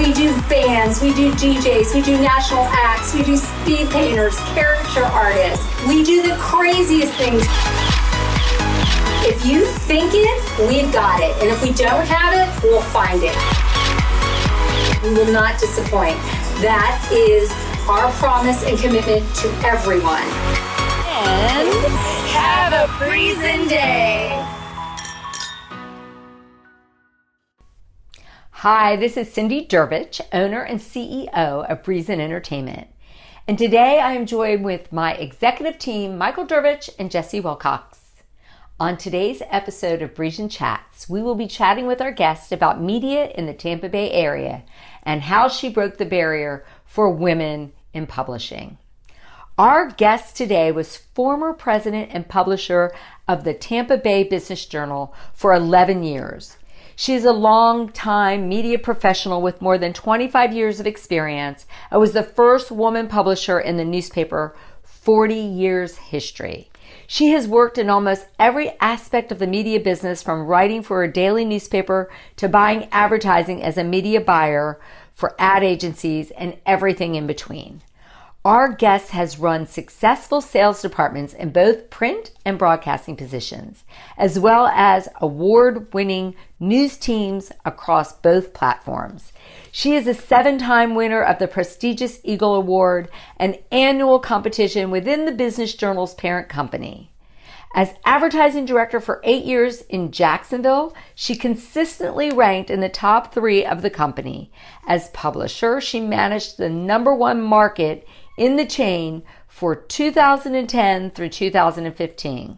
We do bands, we do DJs, we do national acts, we do speed painters, caricature artists. We do the craziest things. If you think it, we've got it. And if we don't have it, we'll find it. We will not disappoint. That is our promise and commitment to everyone. And have a Breezin day. Hi, this is Cindy Durbich, owner and CEO of Breezin Entertainment. And today I am joined with my executive team, Michael Durbich and Jesse Wilcox. On today's episode of Breezin Chats, we will be chatting with our guest about media in the Tampa Bay area and how she broke the barrier for women in publishing. Our guest today was former president and publisher of the Tampa Bay Business Journal for 11 years. She is a long-time media professional with more than 25 years of experience and was the first woman publisher in the newspaper 40 years history. She has worked in almost every aspect of the media business, from writing for a daily newspaper to buying advertising as a media buyer for ad agencies and everything in between. Our guest has run successful sales departments in both print and broadcasting positions, as well as award-winning news teams across both platforms. She is a 7-time winner of the prestigious Eagle Award, an annual competition within the Business Journal's parent company. As advertising director for 8 years in Jacksonville, she consistently ranked in the top 3 of the company. As publisher, she managed the #1 market in the chain for 2010 through 2015,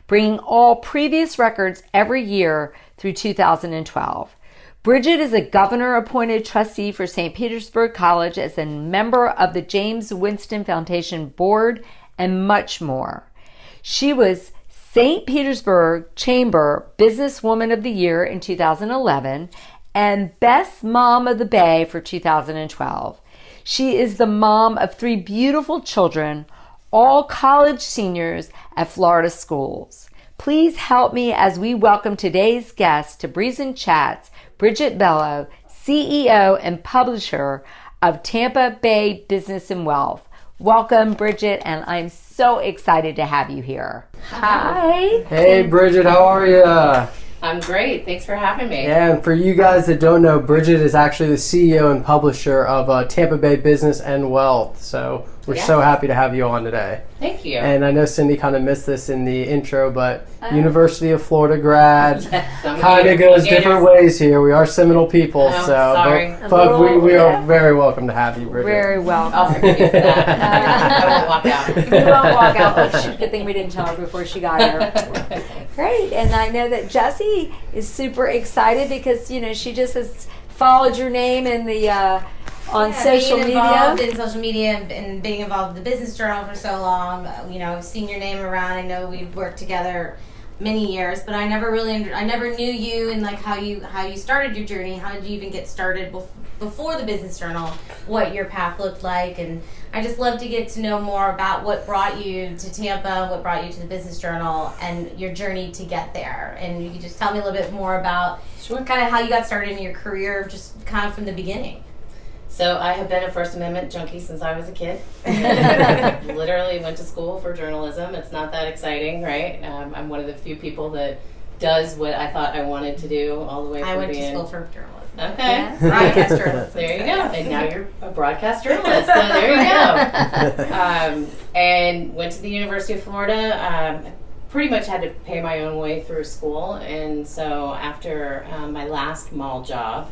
bringing all previous records every year through 2012. Bridgette is a governor-appointed trustee for St. Petersburg College, as a member of the James Winston Foundation Board, and much more. She was St. Petersburg Chamber Businesswoman of the Year in 2011 and Best Mom of the Bay for 2012. She is the mom of 3 beautiful children, all college seniors at Florida schools. Please help me as we welcome today's guest to Breezin Chats, Bridgette Bello, CEO and publisher of Tampa Bay Business and Wealth. Welcome, Bridgette, and I'm so excited to have you here. Hi. Hey, Bridgette, how are you? I'm great. Thanks for having me. Yeah, and for you guys that don't know, Bridgette is actually the CEO and publisher of Tampa Bay Business and Wealth. So we're so happy to have you on today. Thank you. And I know Cindy kind of missed this in the intro, but University of Florida grad, kind of goes different ways here. We are Seminole people, sorry. but we are very welcome to have you, Bridgette. Very welcome. I'll forgive you for that. I won't walk out. You won't walk out. Oh, good thing we didn't tell her before she got here. Great. And I know that Jessie is super excited because, you know, she just has followed your name in the on social being media. Involved in social media and being involved in the Business Journal for so long. You know, I've seen your name around. I know we've worked together many years, but I never knew you and like how you started your journey. How did you even get started before the Business Journal? What your path looked like, and I just love to get to know more about what brought you to Tampa, what brought you to the Business Journal, and your journey to get there. And you can just tell me a little bit more about kind of how you got started in your career, just kind of from the beginning. So I have been a First Amendment junkie since I was a kid. Literally went to school for journalism. It's not that exciting, right? I'm one of the few people that does what I thought I wanted to do all the way from I went being... to school for journalism. Okay. Yes. Broadcast journalism. There you go. And now you're a broadcast journalist. So there you go. And went to the University of Florida. Pretty much had to pay my own way through school. And so after my last mall job,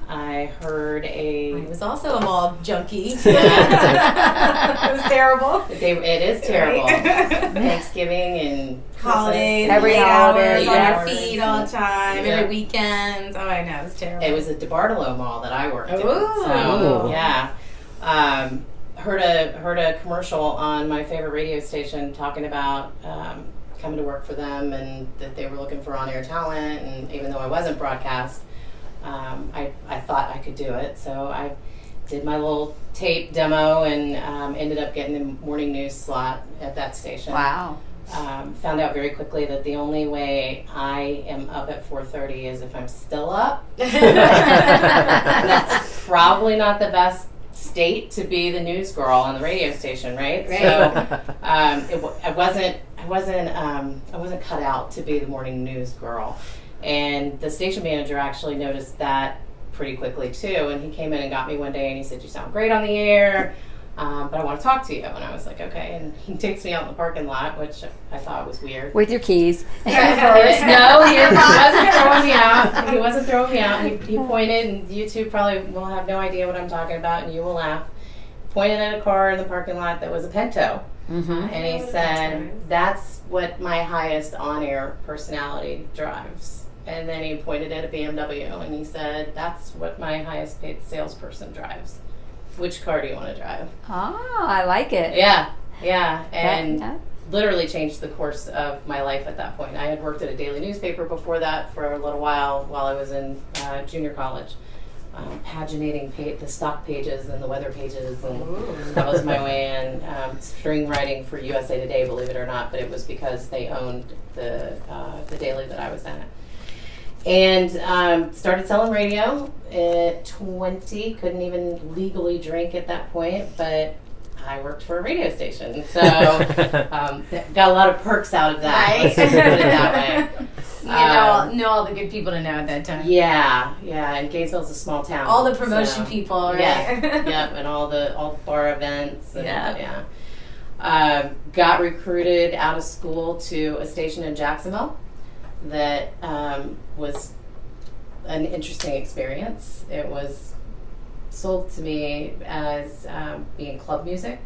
I heard I was also a mall junkie. It Yeah. was terrible. It is terrible. Thanksgiving and Holidays, Every late holiday, hours on yeah. your feet all the time, Yeah. every weekend. Oh, I know, it was terrible. It was a DeBartolo mall that I worked in. Ooh. So, yeah. Heard a commercial on my favorite radio station talking about coming to work for them and that they were looking for on-air talent. And even though I wasn't broadcast, I thought I could do it. So I did my little tape demo and ended up getting the morning news slot at that station. Wow. Found out very quickly that the only way I am up at 4:30 is if I'm still up. And that's probably not the best state to be the news girl on the radio station, right? Right. So I wasn't cut out to be the morning news girl. And the station manager actually noticed that pretty quickly too. And he came in and got me one day and he said, "You sound great on the air, but I want to talk to you." And I was like, "Okay." And he takes me out in the parking lot, which I thought was weird. With your keys. No, he wasn't throwing me out. He wasn't throwing me out. He pointed, and you two probably will have no idea what I'm talking about, and you will laugh. Pointed at a car in the parking lot that was a Pinto. And he said, "That's what my highest on-air personality drives." And then he pointed at a BMW, and he said, "That's what my highest paid salesperson drives. Which car do you want to drive?" I like it. Yeah, and Yeah. literally changed the course of my life at that point. I had worked at a daily newspaper before that for a little while I was in junior college, paginating the stock pages and the weather pages, and that was my way in. String writing for USA Today, believe it or not, but it was because they owned the daily that I was in. And started selling radio at 20. Couldn't even legally drink at that point, but I worked for a radio station, so got a lot of perks out of that. Right. Let's just put it that way. You know all the good people to know at that time. Yeah, and Gainesville's a small town. All the promotion so, people, right? Yeah, and all the bar events. And, got recruited out of school to a station in Jacksonville that was an interesting experience. It was sold to me as being club music,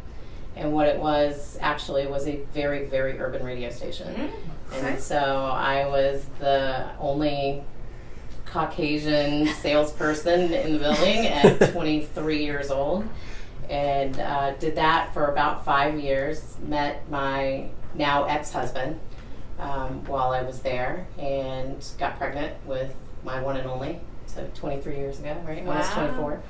and what it was actually was a very, very urban radio station. And so I was the only Caucasian salesperson in the building at 23 years old, and did that for about 5 years. Met my now ex-husband while I was there, and got pregnant with my one and only, so 23 years ago, right? When I was 24.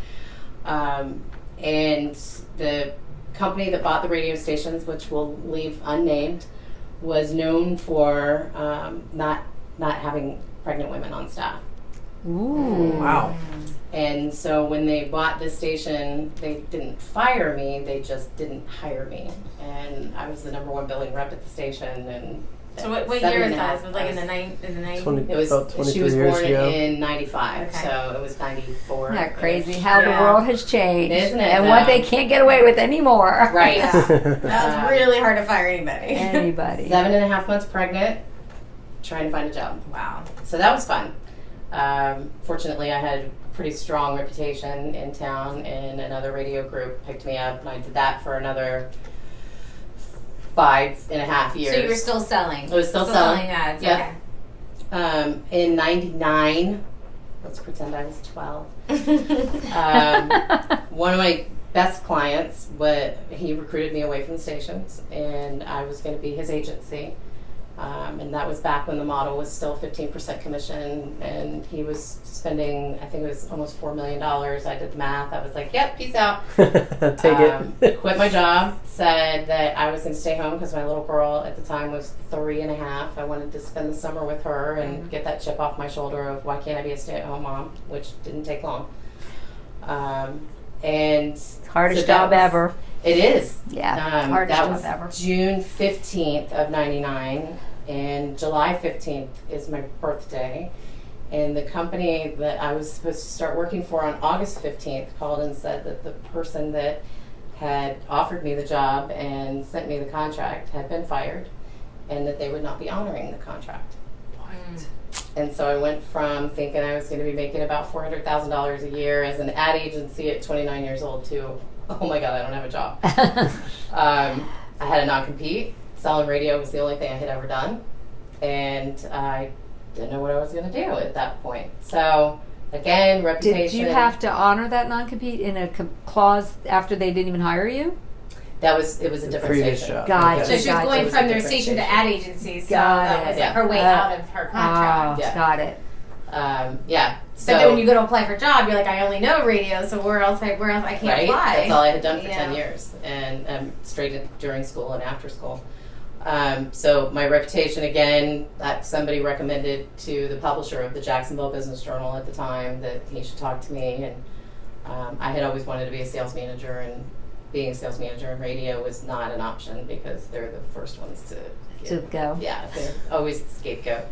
And the company that bought the radio stations, which we'll leave unnamed, was known for not having pregnant women on staff. Ooh. Wow. And so when they bought this station, they didn't fire me, they just didn't hire me. And I was the #1 billing rep at the station. And So what year is that? Was it like in the 90s? It was, About 23 she was years born ago. in 95, Okay. so it was 94. Isn't that crazy how the world has changed? Isn't it, And what though? they can't get away with anymore. Right. That was really hard to fire anybody. Anybody. 7.5 months pregnant, trying to find a job. Wow. So that was fun. Fortunately, I had a pretty strong reputation in town, and another radio group picked me up, and I did that for another 5.5 years. So you were still selling? I was still selling. ads. Yeah. In 99, let's pretend I was 12. One of my best clients, he recruited me away from the stations, and I was going to be his agency. And that was back when the model was still 15% commission, and he was spending, I think it was almost $4 million. I did the math. I was like, "Yep, peace out." Take it. Quit my job, said that I was going to stay home because my little girl at the time was 3.5. I wanted to spend the summer with her and get that chip off my shoulder of why can't I be a stay-at-home mom, which didn't take long. And Hardest so that job was- ever. It is. Yeah, hardest that job was ever. June 15th of 99, and July 15th is my birthday. And the company that I was supposed to start working for on August 15th called and said that the person that had offered me the job and sent me the contract had been fired, and that they would not be honoring the contract. And so I went from thinking I was going to be making about $400,000 a year as an ad agency at 29 years old to, oh my God, I don't have a job. I had a non-compete. Selling radio was the only thing I had ever done. And I didn't know what I was going to do at that point. So, again, reputation. Did you have to honor that non-compete in a clause after they didn't even hire you? It was a different Previous station. job. Gotcha. So she was Gotcha. going It was from a their different station to station. ad agency, so Got that it. was Yeah. like her way out of her contract. Oh, Yeah. got it. Yeah. But then when you go to apply for a job, you're like, I only know radio, so where else I can't right? apply. That's all I had done for Yeah. 10 years, and straight during school and after school. So my reputation, again, that somebody recommended to the publisher of the Jacksonville Business Journal at the time that he should talk to me, and I had always wanted to be a sales manager, and being a sales manager in radio was not an option because they're the first ones to go. Yeah, they're always the scapegoat.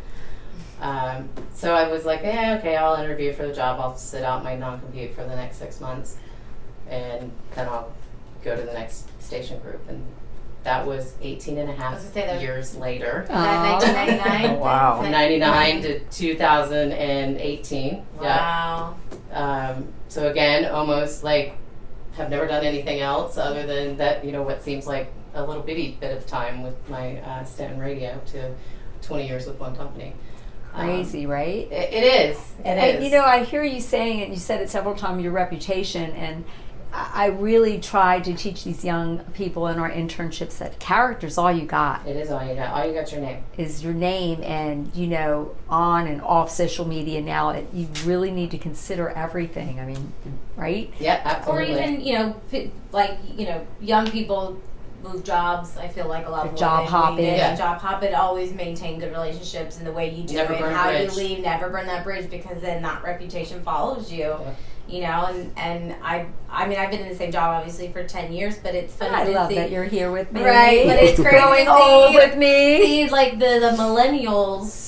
So I was like, okay, I'll interview for the job. I'll sit out my non-compete for the next 6 months, and then I'll go to the next station group. And that was 18 and a half years later. 1999. Oh, wow. From 99 to 2018. Wow. Yeah. So again, almost like have never done anything else other than that, what seems like a little bitty bit of time with my stint in radio to 20 years with one company. Crazy, right? It is. And I hear you saying it, you said it several times, your reputation, and I really try to teach these young people in our internships that character's all you got. It is all you got. All you got's your name. Is your name, and on and off social media now, you really need to consider everything. I mean, right? Yeah, absolutely. Or even, young people move jobs. I feel like a lot of job hopping. Job hopping, always maintain good relationships in the way you do never it, burn how bridge. you leave, never burn that bridge, because then that reputation follows you. Yeah. And I've been in the same job obviously for 10 years, but it's funny I to love see. that you're here with me. Right, but it's crazy growing to old see, with me. see like the millennials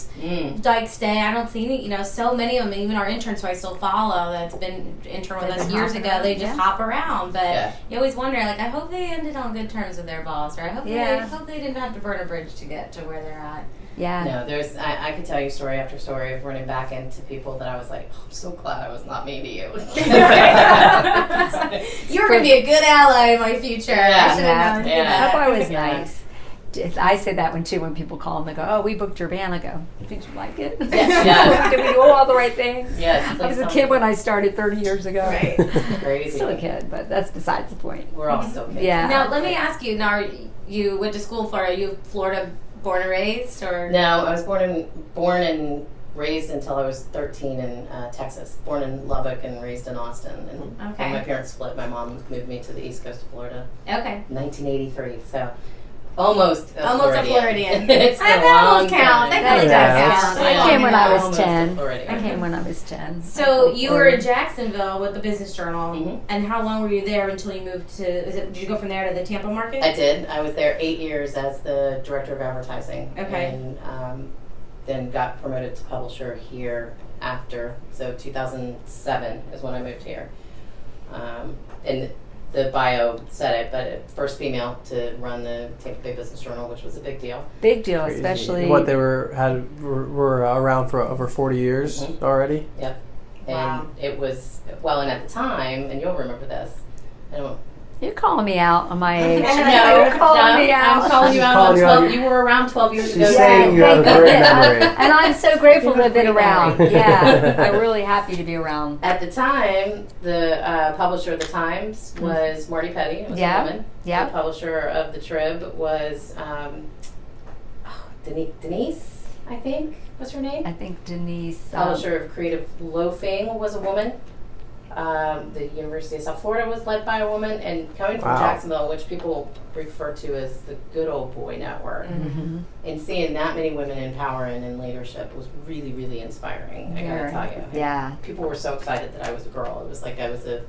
like stay. I don't see any, so many of them, even our interns who I still follow that's been intern with They've us been years hopping ago, around, they just yeah. hop around. But Yeah. you always wonder, like, I hope they ended on good terms with their boss, or I hope Yeah. they didn't have to burn a bridge to get to where they're at. Yeah. No, I could tell you story after story of running back into people that I was like, I'm so glad I was not mean to you. You're going to be a good ally in my future. Yeah. I should have known Yeah. That that. boy was Yeah. nice. I say that when people call and they go, "Oh, we booked your band." I go, "Did you like it? Yes. Did we do all the right things?" Yes, I was a kid when I started 30 years ago. Right. Crazy. Still a kid, but that's besides the point. We're all still kids. Yeah. Now, let me ask you, you went to school for, are you Florida born and raised, or? No, I was born and raised until I was 13 in Texas. Born in Lubbock and raised in Austin. And Okay. when my parents split, my mom moved me to the east coast of Florida Okay. in 1983. So almost a Almost a Floridian. Floridian. It's been a That long almost counts. time. That really Yeah. does count. I came when I was Almost a 10. Floridian. I came when I was 10. So you were in Jacksonville with the Business Journal, Mhm. and how long were you there until you moved to? Did you go from there to the Tampa market? I did. I was there 8 years as the director of advertising. Okay. And then got promoted to publisher here after. So 2007 is when I moved here. And the bio said it, but first female to run the Tampa Bay Business Journal, which was a big deal. Big deal, Crazy. especially What they were around for over 40 years Mhm. already. Yep. And Wow. it was, and at the time, and you'll remember this, I don't You're calling me out on my age. No, You're calling me out. I'm calling you She's out calling on you out. 12. You were around 12 years ago. She's saying you have a thank great goodness. memory. And I'm so grateful to have been You have a great around. memory. Yeah, I'm really happy to be around. At the time, the publisher of the Times was Marty Petty. It was Yeah. a woman. Yeah. The publisher of the Trib was Denise, I think, was her name. I think Denise. Publisher of Creative Loafing was a woman. The University of South Florida was led by a woman, and coming from Wow. Jacksonville, which people refer to as the good old boy network, and seeing that many women in power and in leadership was really, really inspiring. I gotta tell you. Yeah. People were so excited that I was a girl. It was like I was like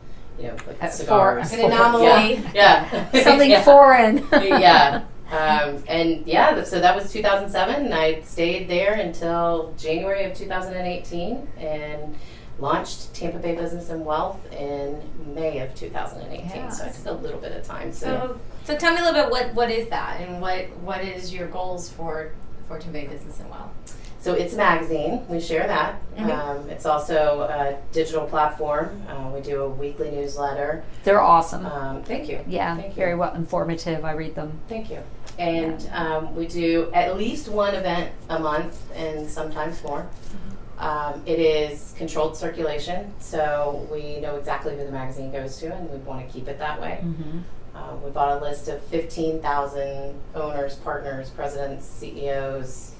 At cigars. An anomaly. Yeah. Something Yeah. foreign. Yeah. So that was 2007, and I stayed there until January of 2018, and launched Tampa Bay Business and Wealth in May of 2018. So I took a little bit of time. So tell me a little bit, what is that, and what is your goals for Tampa Bay Business and Wealth? So it's a magazine. We share that. It's also a digital platform. We do a weekly newsletter. They're awesome. Thank you. Yeah, Thank you. very well informative. I read them. Thank you. And we do at least one event a month, and sometimes more. It is controlled circulation, so we know exactly who the magazine goes to, and we want to keep it that way. We bought a list of 15,000 owners, partners, presidents, CEOs,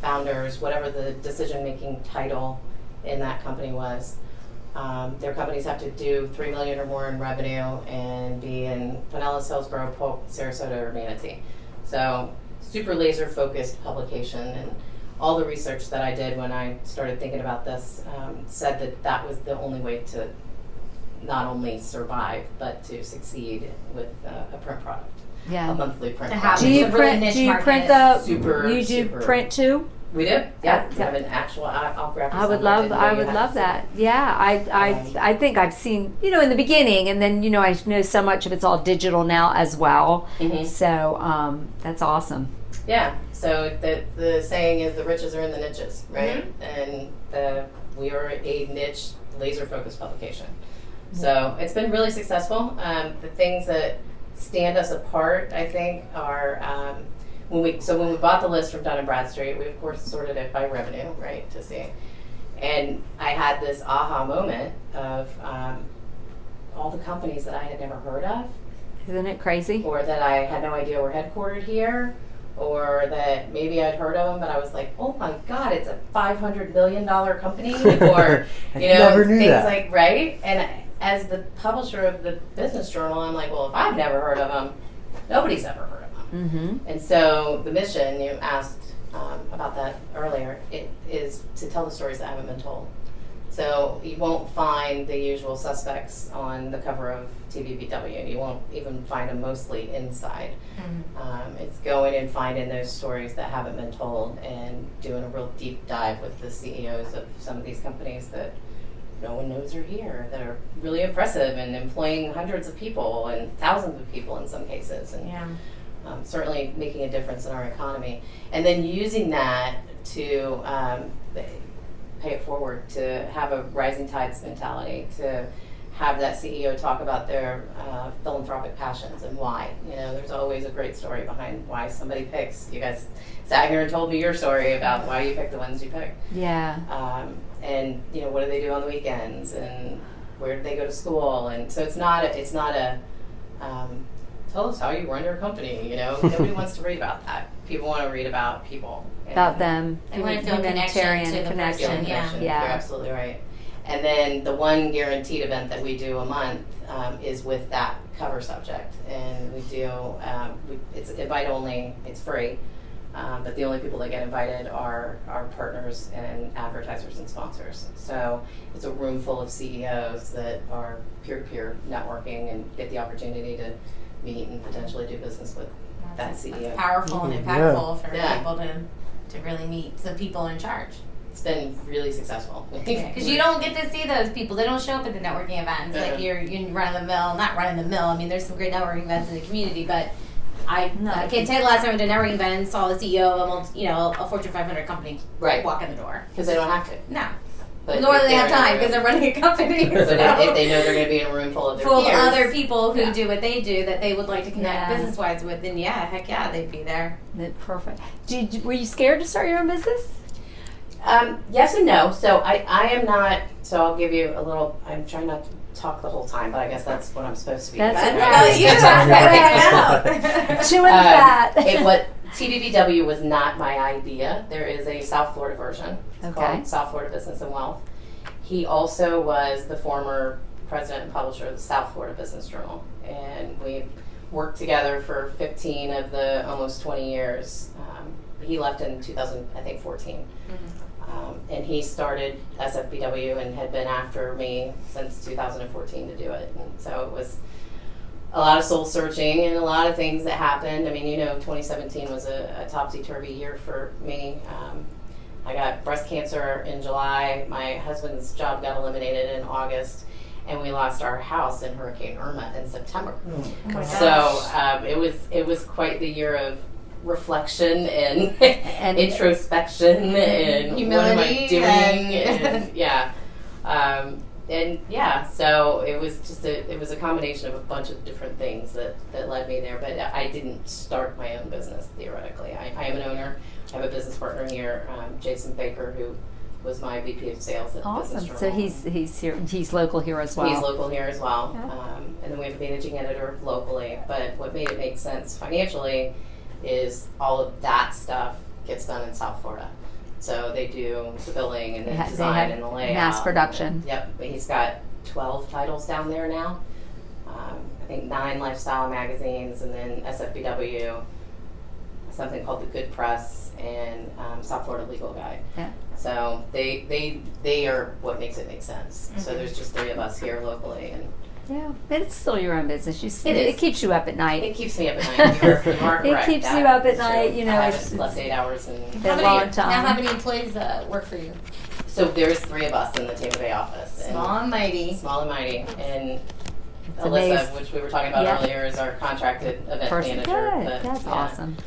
founders, whatever the decision-making title in that company was. Their companies have to do $3 million or more in revenue and be in Pinellas, Hillsborough, Polk, Sarasota, or Manatee. So super laser-focused publication, and all the research that I did when I started thinking about this said that was the only way to not only survive but to succeed with a print product, a monthly print To product. have Do you It's a really print? niche Do you market. print the? Super, You do super. print too? We do, yeah. We Yeah. have an actual. I'll grab. You I would some. love. didn't know I you would had love some. that. Yeah, I think I've seen, in the beginning, and then I know so much of it's all digital now as well. Mhm. So that's awesome. Yeah. So the saying is the riches are in the niches, right? And we are a niche laser focused publication. So it's been really successful. The things that stand us apart, I think, are when we bought the list from Dun & Bradstreet, we of course sorted it by revenue, right, to see. And I had this aha moment of all the companies that I had never heard of, Isn't it crazy? or that I had no idea were headquartered here, or that maybe I'd heard of them, but I was like, oh my God, it's a $500 million company, or never knew things that. like, right? And as the publisher of the Business Journal, I'm like, well, if I've never heard of them, nobody's ever heard of them. Mm-hmm. And so the mission, you asked about that earlier, it is to tell the stories that haven't been told. So you won't find the usual suspects on the cover of TVBW. You won't even find them mostly inside. It's going and finding those stories that haven't been told and doing a real deep dive with the CEOs of some of these companies that no one knows are here, that are really impressive and employing hundreds of people and thousands of people in some cases. And certainly making a difference in our economy. And then using that to pay it forward, to have a rising tides mentality, to have that CEO talk about their philanthropic passions and why. There's always a great story behind why somebody picks. You guys sat here and told me your story about why you picked the ones you picked. Yeah. And what do they do on the weekends, and where do they go to school? And so it's not a tell us how you run your company. Nobody wants to read about that. People want to read about people. About them. They want to feel Humanitarian connection to the connection. person. Yeah. Yeah. You're absolutely right. And then the one guaranteed event that we do a month is with that cover subject. And we do, it's invite only, it's free. But the only people that get invited are our partners and advertisers and sponsors. So it's a room full of CEOs that are peer-to-peer networking and get the opportunity to meet and potentially do business with that CEO. That's powerful and impactful for people to really meet the people in charge. It's been really successful. Because you don't get to see those people. They don't show up at the networking events. Like you're run-of-the-mill, not run-of-the-mill. I mean, there's some great networking events in the community, but I can't tell you the last time I did a networking event and saw the CEO of a Fortune 500 company walk in the door. Because they don't have to. No. But Nor do they have time because they're running a company. But if they know they're going to be in a room full of their peers, other people who do what they do that they would like to connect business-wise with, then heck yeah, they'd be there. Perfect. Were you scared to start your own business? Yes and no. So I am not. So I'll give you a little. I'm trying not to talk the whole time, but I guess that's what I'm supposed to be. That's Chewing the fat. TBBW was not my idea. There is a South Florida version. It's called South Florida Business and Wealth. He also was the former president and publisher of the South Florida Business Journal, and we worked together for 15 of the almost 20 years. He left in 2014. And he started SFBW and had been after me since 2014 to do it. And so it was a lot of soul searching and a lot of things that happened. I mean, 2017 was a topsy-turvy year for me. I got breast cancer in July. My husband's job got eliminated in August. And we lost our house in Hurricane Irma in September. Oh my gosh. So it was quite the year of reflection and introspection and humility, what am I doing so it was just a combination of a bunch of different things that led me there. But I didn't start my own business theoretically. I am an owner. I have a business partner here, Jason Baker, who was my VP of sales at the Business Journal. So he's here. He's local here as well. He's local here as well. Yeah. And then we have a managing editor locally. But what made it make sense financially is all of that stuff gets done in South Florida. So they do the billing and the design and the layout. Mass production. Yep. But he's got 12 titles down there now. I think 9 lifestyle magazines, and then SFBW, something called The Good Press, and South Florida Legal Guide. Yeah. So they are what makes it make sense. So there's just 3 of us here locally, and Yeah, but it's still your own business. It is. It keeps you up at night. it keeps me up at night. You are It correct. keeps That you up at is night, true. you know, I it's- haven't slept 8 hours and Been a long time. Now, how many employees work for you? so there's 3 of us in the Tampa Bay office. And Small and mighty. Small and mighty. And It's Alyssa, amazing. which we were talking about Yeah. earlier, is our contracted event Person, manager. good. But, That's yeah. awesome.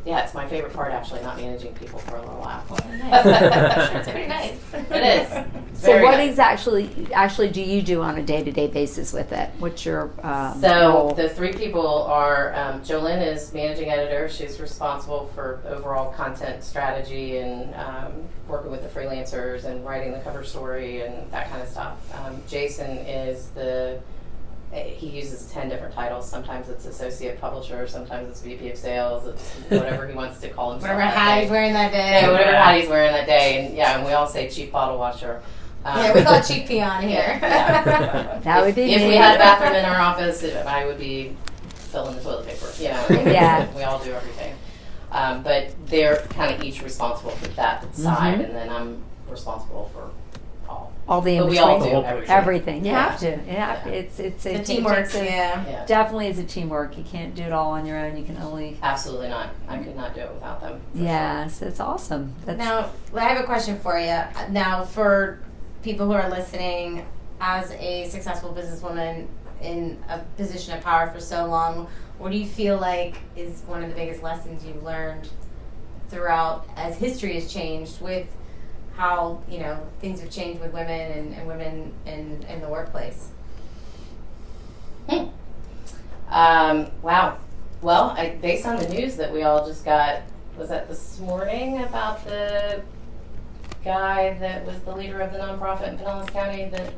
Yeah, it's my favorite part, actually, not managing people for a little while. It's pretty nice. It is. It's So very what nice. actually do you do on a day-to-day basis with it? What's your So role? the 3 people are Jolynn is managing editor. She's responsible for overall content strategy and working with the freelancers and writing the cover story and that kind of stuff. Jason is he uses 10 different titles. Sometimes it's associate publisher, sometimes it's VP of sales, it's whatever he wants to call himself. Whatever that hat day. he's wearing that day. Yeah, whatever hat he's wearing that day. And we all say chief bottle washer. Yeah, we call it Chief Peon here. Yeah. That would be If me. we had a bathroom in our office, I would be filling the toilet paper. Yeah. We all do everything. But they're kind of each responsible for that side, and then I'm responsible for all the But we all in-between. do everything. Everything. You Yeah. have to. Yeah. It's The teamwork, yeah. Yeah. Definitely is a teamwork. You can't do it all on your own. You can only. Absolutely not. I could not do it without them. for Yes, it's awesome. That's Now, I have a question for you. Now, for people who are listening, as a successful businesswoman in a position of power for so long, what do you feel like is one of the biggest lessons you've learned throughout, as history has changed, with how, things have changed with women and women in the workplace? Wow. Well, based on the news that we all just got, was that this morning about the guy that was the leader of the nonprofit in Pinellas County that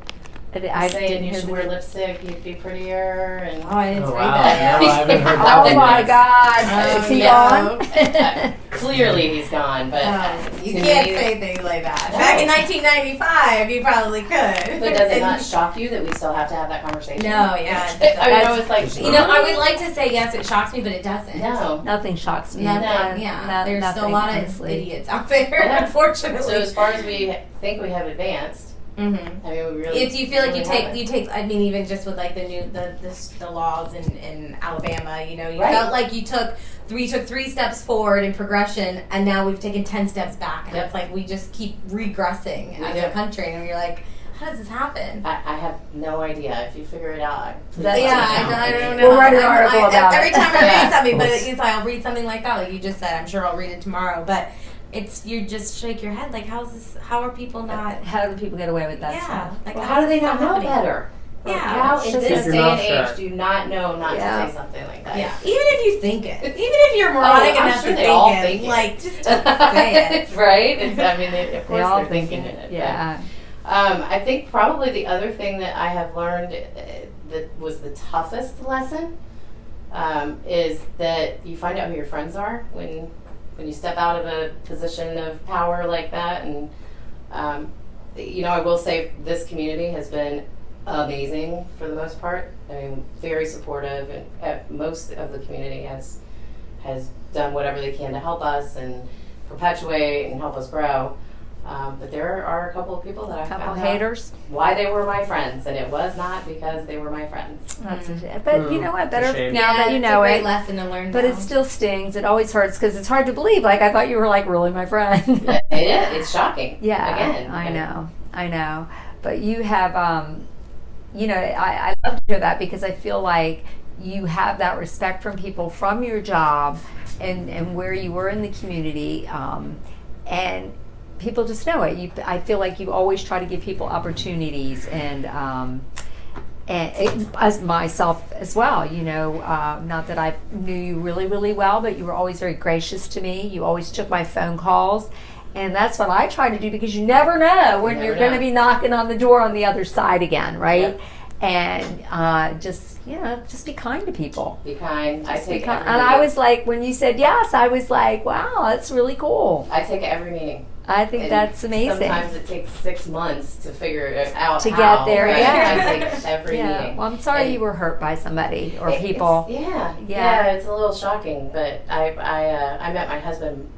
I saying didn't you hear should the. wear lipstick, you'd be prettier, and Oh, I didn't Oh, read wow. that. No, I haven't heard that Oh one my yet. God! Is he yeah. on? clearly he's gone. But You to can't me- say things like that. No. Back in 1995, you probably could. But does it not shock you that we still have to have that conversation? No, yeah. I mean, I was like, I would like to say yes, it shocks me, but it doesn't. no. Nothing shocks me. Nothing, yeah. There's still a lot of honestly. idiots out there, Yeah. unfortunately. So as far as we think we have advanced, Mm-hmm. I mean, we really. If you feel like really haven't. you take. I mean, even just with like the laws in Alabama, you Right. felt like you took 3 steps forward in progression, and now we've taken 10 steps back, and Yep. it's like we just keep regressing We as do. a country, and you're like, how does this happen? I have no idea. If you figure it out, please That's let Yeah, me know. I don't know. We'll write an article about every it. time I Yeah. read something, but Well, it's like I'll read something like that, like you just said. I'm sure I'll read it tomorrow, but it's you just shake your head like, how's this? How are people not? How do people get away with that Yeah, stuff? like Well, how do they is this not know happening? better? Yeah. How It's in just- this Keep your day and mouth age shut. do you not know not Yeah. to say something like that? Yeah, even if you think it, even if you're moronic I'm enough sure to they all think think it, it. like just say it. Right? Of They course all they're thinking think it. Yeah. I think probably the other thing that I have learned that was the toughest lesson is that you find out who your friends are when you step out of a position of power like that. And I will say this community has been amazing for the most part. I mean, very supportive, and most of the community has done whatever they can to help us and perpetuate and help us grow. But there are a couple of people that I Couple found haters. out why they were my friends, and it was not because they were my friends. That's but you know what? Better Shame. now that you it's know a great it. lesson to learn. But now. it still stings. It always hurts because it's hard to believe. Like I thought you were like really my friend. It's shocking. Yeah, Again, I know. But you have, I love to hear that because I feel like you have that respect from people from your job and where you were in the community, and people just know it. I feel like you always try to give people opportunities and as myself as well, not that I knew you really, really well, but you were always very gracious to me. You always took my phone calls. And that's what I try to do because you never know when you're going to be knocking on the door on the other side again, right? Yep. And just be kind to people. Be kind. I Just be take kind. every And I meeting. was like, when you said yes, I was like, wow, that's really cool. I take every meeting. I think And that's amazing. Sometimes it takes 6 months to figure it out To how, get there, right? yeah. I take every Yeah. meeting. Well, I'm sorry And you were hurt by somebody or it's- people. Yeah, it's a little shocking. But I met my husband.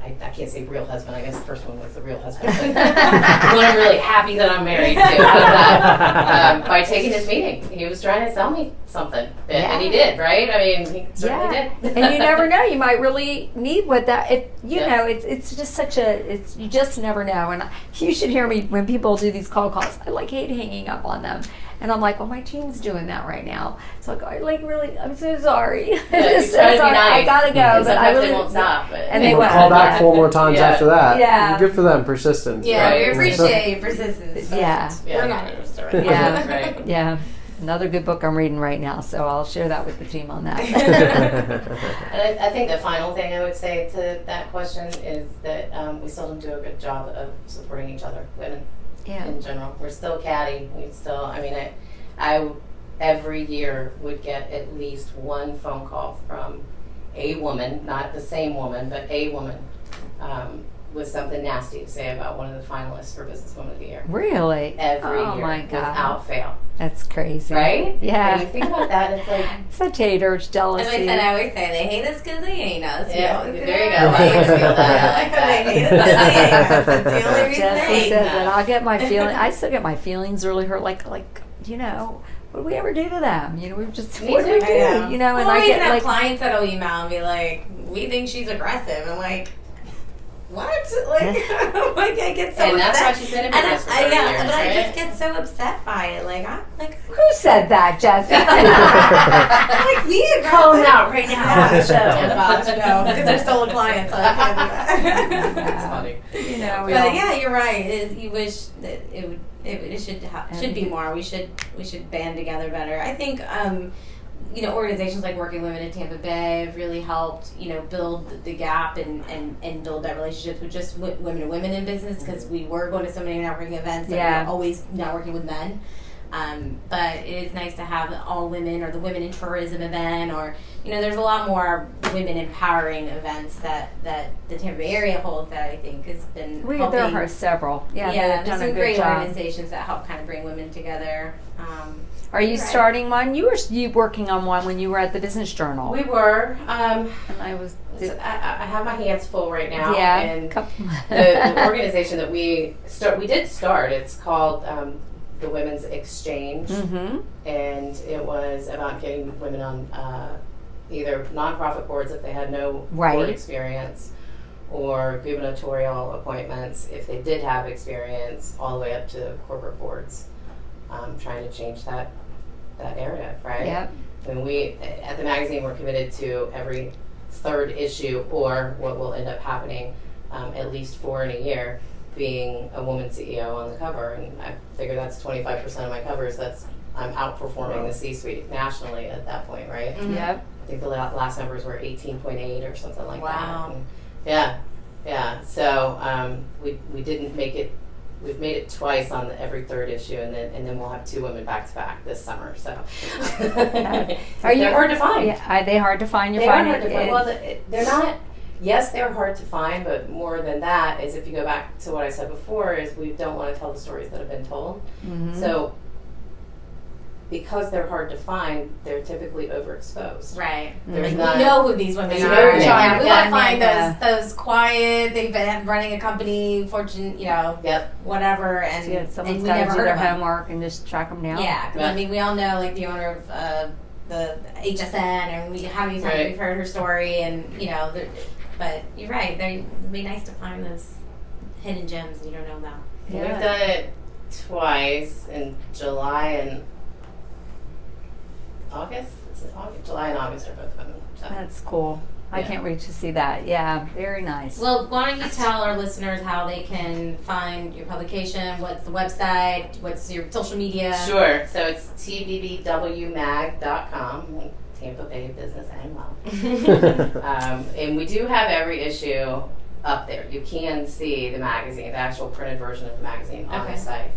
I I can't say real husband. I guess the first one was the real husband. But the one I'm really happy that I'm married to. By taking his meeting, he was trying to sell me something, and he did. Right? I mean, he certainly did. And you never know, you might really need what that. If you know, it's just such a. You just never know. And you should hear me when people do these calls. I hate hanging up on them. And I'm like, well, my team's doing that right now. So I'm so sorry. Yeah, Just so sorry. Nice. I gotta go, and but I really they won't stop. And they won't call back 4 more times after that. Yeah, good for them. Persistence. Yeah, right? we appreciate your persistence. We're not interested right now. Yeah, right. Yeah. Another good book I'm reading right now, so I'll share that with the team on that. And I think the final thing I would say to that question is that we still don't do a good job of supporting each other, women. In general, we're still catty. I every year would get at least one phone call from a woman, not the same woman, but a woman, with something nasty to say about one of the finalists for Businesswoman of the Year. Really? Every year, my God. without fail. That's crazy. Right? Yeah. When you think about that, it's like... It's a taters, jealousy. I always say, they hate us because they hate us. Yeah, there you go. I always feel that. They hate us because they hate us. That's the only reason Jesse they hate says us. that I'll get my feeling. I still get my feelings really hurt. Like what do we ever do to them? We just what do we do? And I get have clients that'll email and be like, "We think she's aggressive." I'm like, what? I get so and upset. that's why she's been in business for 30 years, but I just get so upset by it. Who said that, Jesse? We aggressive. Call them out right now on the show. Oh gosh, no, because they're stolen clients. So I can't do that. That's funny. But yeah, you're right. You wish that it should be more. We should band together better. I think organizations like Working Women in Tampa Bay have really helped build the gap and build that relationships with just women to women in business, because we were going to so many networking events and we were always networking with men. But it is nice to have all women, or the Women in Tourism event, or there's a lot more women empowering events that the Tampa Bay area holds that I think has been helping. There are several. There's some great organizations that help kind of bring women together. Are you starting one? You were working on one when you were at the Business Journal. We were. And I was. I have my hands full right now. Yeah. And the organization that we did start. It's called the Women's Exchange, and it was about getting women on either nonprofit boards if they had no board experience, or gubernatorial appointments if they did have experience, all the way up to corporate boards. Trying to change that area, right? Yep. And we at the magazine, we're committed to every third issue, or what will end up happening, at least 4 in a year, being a woman CEO on the cover. And I figure that's 25% of my covers. I'm outperforming the C-suite nationally at that point, right? Mm-hmm. Yep. I think the last numbers were 18.8 or something like that. Wow. Yeah. So we didn't make it. We've made it twice on every third issue, and then we'll have 2 women back to back this summer. So they're hard to find. Yeah, are they hard to find? They are hard to find. Well, they're not. Yes, they're hard to find, but more than that is, if you go back to what I said before, is we don't want to tell the stories that have been told. Mm-hmm. So because they're hard to find, they're typically overexposed. Right. There's we not, know who these women you are. know who they We are. want to find those quiet, they've been running a company, fortune, whatever, and someone's we got never to do heard their of them. homework and just track them down. Yeah, because we all know the owner of the HSN, and how many times we've heard her story, and but you're right. It'd be nice to find those hidden gems and you don't know about. Yeah. We've done it twice, in July and August. Is it August? July and August are both women. So. That's cool. I can't wait to see that. Yeah, very nice. Well, why don't you tell our listeners how they can find your publication? What's the website? What's your social media? Sure. So it's tbbwmag.com, Tampa Bay Business and Well. And we do have every issue up there. You can see the magazine, the actual printed version of the magazine on the site.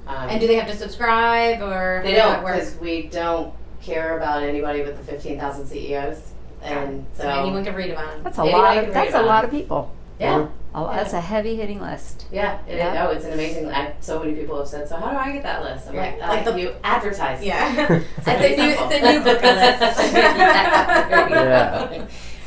And do they have to subscribe, or they don't, because we don't care about anybody but the 15,000 CEOs. And so anyone can read about them. That's a lot of people. Yeah. That's a heavy hitting list. Yeah. It's an amazing. So many people have said, so how do I get that list? I'm like you advertise. Yeah. It's a new book list.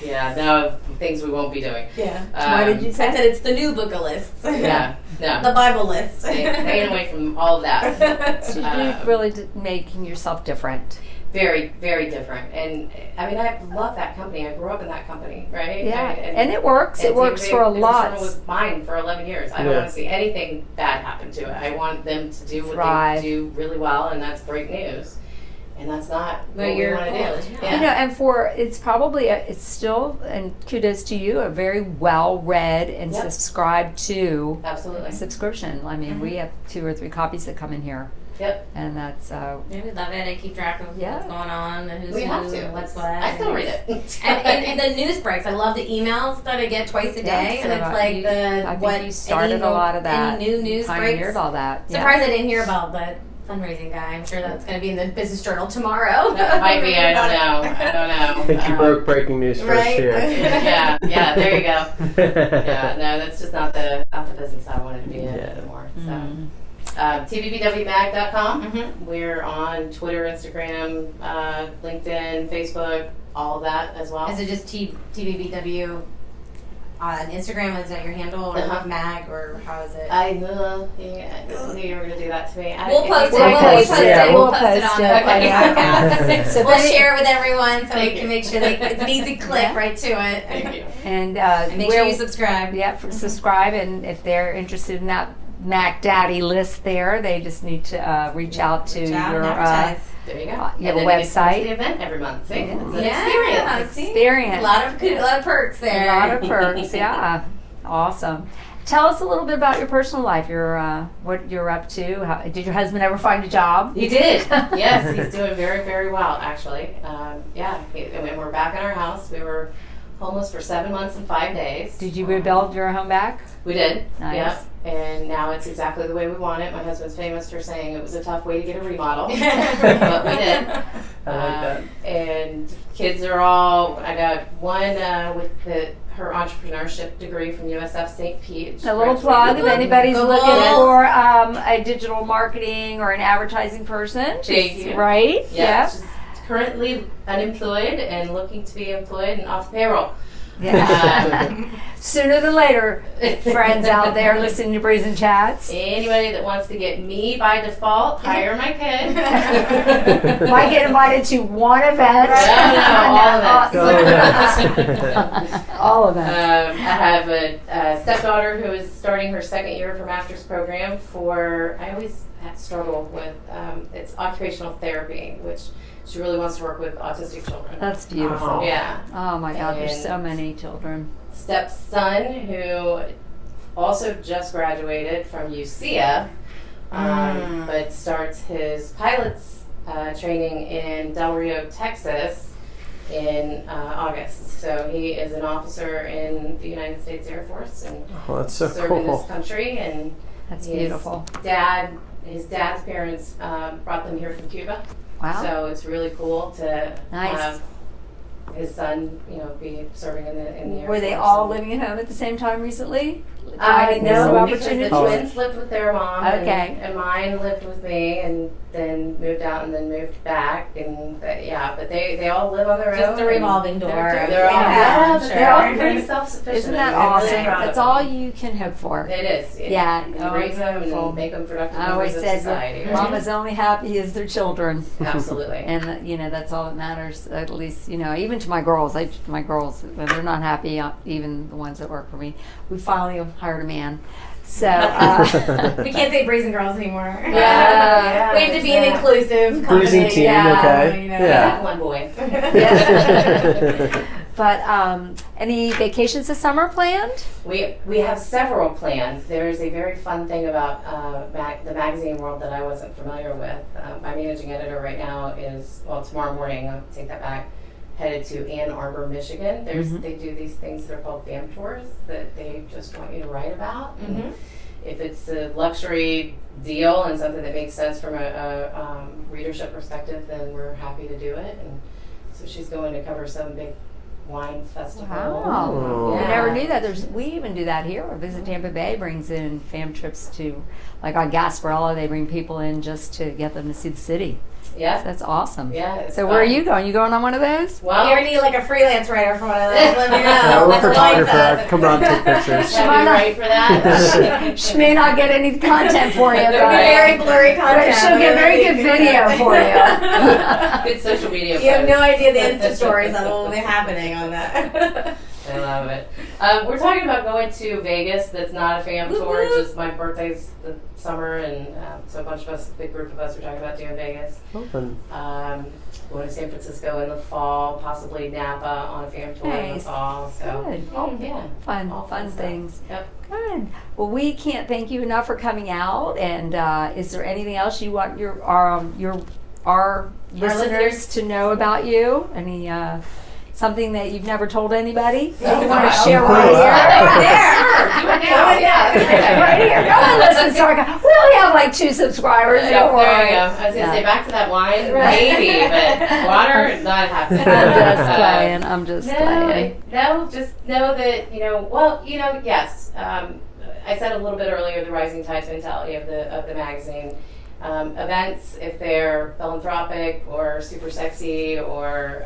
Yeah. No, things we won't be doing. Yeah. What did you say? I said it's the new book of lists. Yeah, no. The Bible list. Staying away from all of that. So you're really making yourself different. Very, very different. And I mean, I love that company. I grew up in that company, right? Yeah, and it works. It works for a lot. It was mine for 11 years. I don't want to see anything bad happen to it. I want them to do what Thrive. they do really well, and that's great news. And that's not what we you're want to cool. do. You know, and it's probably it's still, and kudos to you, a very well read and Yep. subscribed to Absolutely. subscription. I mean, we have 2 or 3 copies that come in here, Yep. and that's Yeah, we love it. I keep track of Yeah. what's going on, and who's We who, have to. what's what. I still read it. And the news breaks. I love the emails that I get twice a day, Yeah, and so it's like I think you started a lot of that. Any new news Pioneered breaks. all that. Yeah. Surprised I didn't hear about the fundraising guy. I'm sure that's going to be in the Business Journal tomorrow. That might be. I don't know. I think you broke breaking news first Right? here. Yeah. There you go. Yeah. No, that's just not the business I wanted to be in anymore. So. TVBWMag.com. We're on Twitter, Instagram, LinkedIn, Facebook, all of that as well. Is it just TVBW on Instagram? Is that your handle, or mag, or how is it? I knew you were going to do that to me. We'll post it. We'll We'll post post it. it. We'll We'll post it post on it. the Okay. podcast. So We'll then- share with everyone so Thank we can you. make sure it's an easy click right to it. Thank you. And Make sure you subscribe. Yeah, subscribe, and if they're interested in that Mac Daddy list there, they just need to reach out to Reach out your and advertise. There you go. you have And a then you get to come to website. the event every month. See? It's an Yeah, experience. see? Experience. A lot of perks there. A lot of perks, yeah. Awesome. Tell us a little bit about your personal life. What you're up to. Did your husband ever find a job? He did. Yes, he's doing very, very well, actually. And we're back in our house. We were homeless for 7 months and 5 days. Did you rebuild your home back? We did. Nice. Yep. And now it's exactly the way we want it. My husband's famous for saying it was a tough way to get a remodel, but we did. I like that. And kids are all. I got one with her entrepreneurship degree from USF St. Pete. A little plug if anybody's Go looking Bulls. for a digital marketing or an advertising person. Thank you. Right? Yeah. She's currently unemployed and looking to be employed and off payroll. Yeah. Sooner than later, friends out there listening to Breezin Chats. Anybody that wants to get me by default, hire my kid. Might get invited to one event. All of it. All of it. I have a stepdaughter who is starting her second year of her master's program for, I always struggle with, it's occupational therapy, which she really wants to work with autistic children. That's beautiful. Yeah. Oh my God, there's And so many children. Stepson, who also just graduated from UCF, but starts his pilot's training in Del Rio, Texas in August. So he is an officer in the United States Air Force and That's so serving cool. this country. And That's his beautiful. His dad's parents brought them here from Cuba. Wow. So it's really cool to Nice. have his son, be serving in the Air Were they Force. all And- living at home at the same time recently? Finding those No, because opportunities? the twins lived with their mom, Okay. and mine lived with me, and then moved out, and then moved back, and but they all live on their own. Just a and revolving door. They're all Yeah, but sure. they're all pretty self-sufficient. Isn't that I'm really awesome? proud of That's them. all you can hope for. It is. Yeah, You oh, raise them beautiful. and make them productive I always members of said society. that mama's only happy as their children. Absolutely. And that's all that matters. At least even to my girls. My girls, when they're not happy, even the ones that work for me. We finally hired a man. So We can't say Breezin Girls anymore. Yeah. We have to be an inclusive company. Breezin team, Yeah, okay. I Yeah. have one boy. but any vacations this summer planned? We have several plans. There's a very fun thing about the magazine world that I wasn't familiar with. My managing editor right now is, tomorrow morning, I'll take that back, headed to Ann Arbor, Michigan. They do these things that are called fam tours that they just want you to write about. And if it's a luxury deal and something that makes sense from a readership perspective, then we're happy to do it. And so she's going to cover some big wine festival. Wow. Yeah. We never knew that. We even do that here. Visit Tampa Bay brings in fam trips to, like on Gasparilla, they bring people in just to get them to see the city. Yeah. That's awesome. Yeah. It's So where are fun. you going? You going on one of those? Well, You need like a freelance writer for one of those. Let me know. Yeah, we're a That's photographer. Come on, take pictures. should I be right for that? She may not get any content for you, It'll be but very blurry content. she'll get very good video for you. Good social media. You have no posts. idea the Insta stories that will be happening on that. I love it. We're talking about going to Vegas. That's not a fam tour. It's just my birthday's the summer, and so a bunch of us, a big group of us, are talking about doing Vegas. Open. Going to San Francisco in the fall, possibly Napa on a fam tour in the Nice. fall. So Good. yeah, Fun all fun stuff. things. Yep. Good. Well, we can't thank you enough for coming out. And is there anything else you want our listeners to know about you? Any something that you've never told anybody that you want to share right here? Do it now. Yeah. Right here. No one listens to our guy. We only have like 2 subscribers. There Don't you worry. go. I was gonna Yeah. say back to that wine, maybe, but water, not happening. I'm just playing. No, just know that yes. I said a little bit earlier the rising tides mentality of the magazine. Events, if they're philanthropic or super sexy or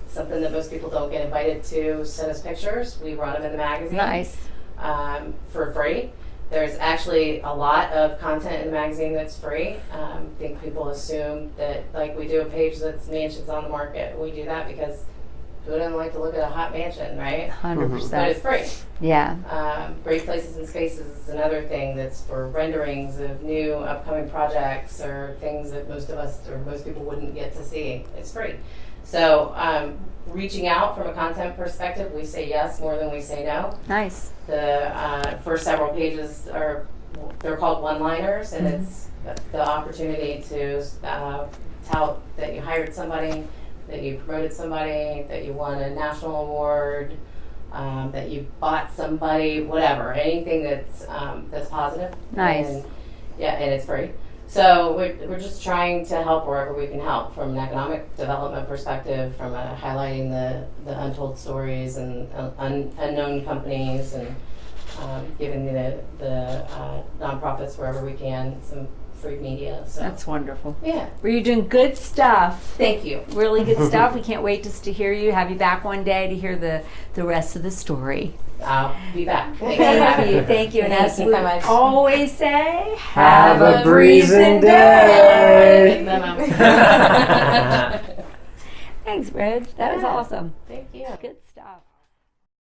something that most people don't get invited to, send us pictures. We run them in the magazine. Nice. For free. There's actually a lot of content in the magazine that's free. I think people assume that, like, we do a page that's mansions on the market. We do that because who doesn't like to look at a hot mansion, right? 100%. But it's free. Yeah. Great Places and Spaces is another thing that's for renderings of new upcoming projects or things that most of us or most people wouldn't get to see. It's free. So reaching out from a content perspective, we say yes more than we say no. Nice. The first several pages they're called one-liners, and it's the opportunity to tout that you hired somebody, that you promoted somebody, that you won a national award, that you bought somebody, whatever, anything that's positive. Nice. And it's free. So we're just trying to help wherever we can help, from an economic development perspective, from highlighting the untold stories and unknown companies, and giving the nonprofits wherever we can some free media. So That's wonderful. yeah. Well, you're doing good stuff. Thank you. Really good stuff. We can't wait just to hear you, have you back one day to hear the rest of the story. I'll be back. Thank you. And Thank as you we so much. always say, Have a breezin' day. Thanks, Bridge. That was Yeah. awesome. Thank you. Good